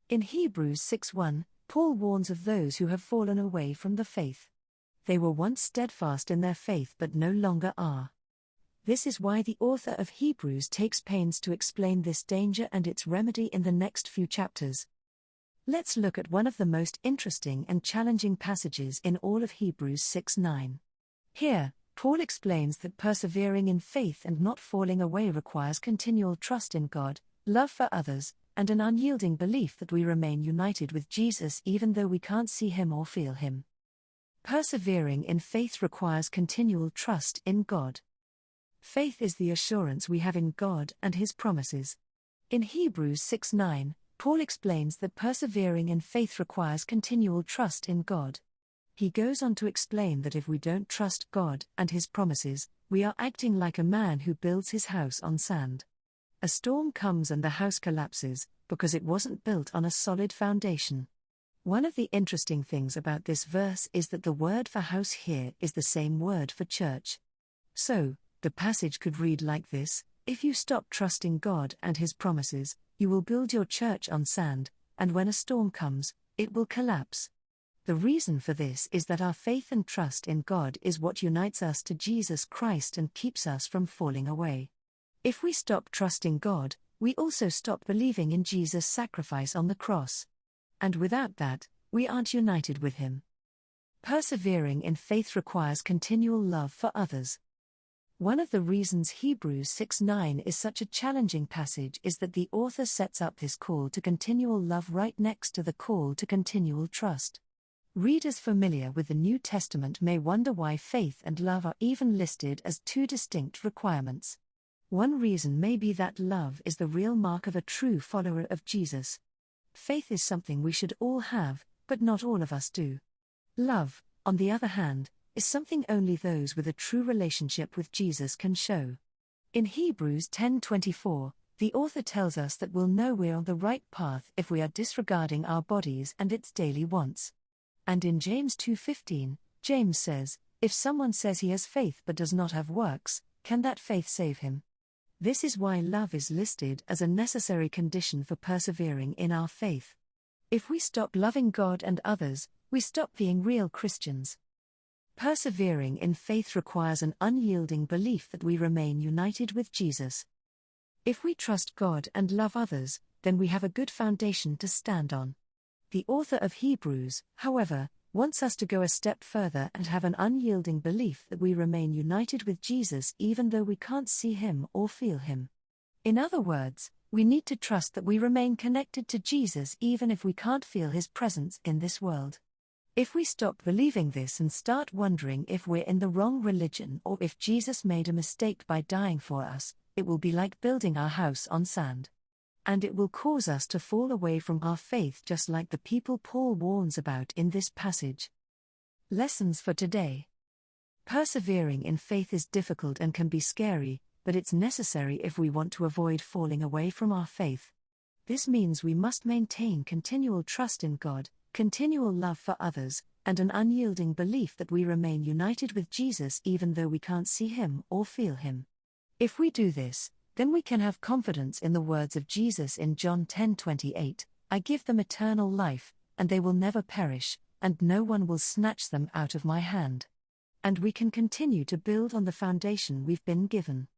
In Hebrews 6:1, Paul warns of those who have fallen away from the faith. They were once steadfast in their faith but no longer are. This is why the author of Hebrews takes pains to explain this danger and its remedy in the next few chapters. Let's look at one of the most interesting and challenging passages in all of Hebrews 6:9. Here, Paul explains that persevering in faith and not falling away requires continual trust in God, love for others, and an unyielding belief that we remain united with Jesus even though we can't see Him or feel Him. Persevering in faith requires continual trust in God. Faith is the assurance we have in God and His promises. In Hebrews 6:9, Paul explains that persevering in faith requires continual trust in God. He goes on to explain that if we don't trust God and His promises, we are acting like a man who builds his house on sand. A storm comes and the house collapses, because it wasn't built on a solid foundation. One of the interesting things about this verse is that the word for house here is the same word for church. So, the passage could read like this: if you stop trusting God and His promises, you will build your church on sand, and when a storm comes, it will collapse. The reason for this is that our faith and trust in God is what unites us to Jesus Christ and keeps us from falling away. If we stop trusting God, we also stop believing in Jesus' sacrifice on the cross. And without that, we aren't united with Him. Persevering in faith requires continual love for others. One of the reasons Hebrews 6:9 is such a challenging passage is that the author sets up this call to continual love right next to the call to continual trust. Readers familiar with the New Testament may wonder why faith and love are even listed as two distinct requirements. One reason may be that love is the real mark of a true follower of Jesus. Faith is something we should all have, but not all of us do. Love, on the other hand, is something only those with a true relationship with Jesus can show. In Hebrews 10:24, the author tells us that we'll know we're on the right path if we are disregarding our bodies and its daily wants. And in James 2:15, James says, if someone says he has faith but does not have works, can that faith save him? This is why love is listed as a necessary condition for persevering in our faith. If we stop loving God and others, we stop being real Christians. Persevering in faith requires an unyielding belief that we remain united with Jesus. If we trust God and love others, then we have a good foundation to stand on. The author of Hebrews, however, wants us to go a step further and have an unyielding belief that we remain united with Jesus even though we can't see Him or feel Him. In other words, we need to trust that we remain connected to Jesus even if we can't feel His presence in this world. If we stop believing this and start wondering if we're in the wrong religion or if Jesus made a mistake by dying for us, it will be like building our house on sand. And it will cause us to fall away from our faith just like the people Paul warns about in this passage. Lessons for today. Persevering in faith is difficult and can be scary, but it's necessary if we want to avoid falling away from our faith. This means we must maintain continual trust in God, continual love for others, and an unyielding belief that we remain united with Jesus even though we can't see Him or feel Him. If we do this, then we can have confidence in the words of Jesus in John 10:28, I give them eternal life, and they will never perish, and no one will snatch them out of my hand. And we can continue to build on the foundation we've been given.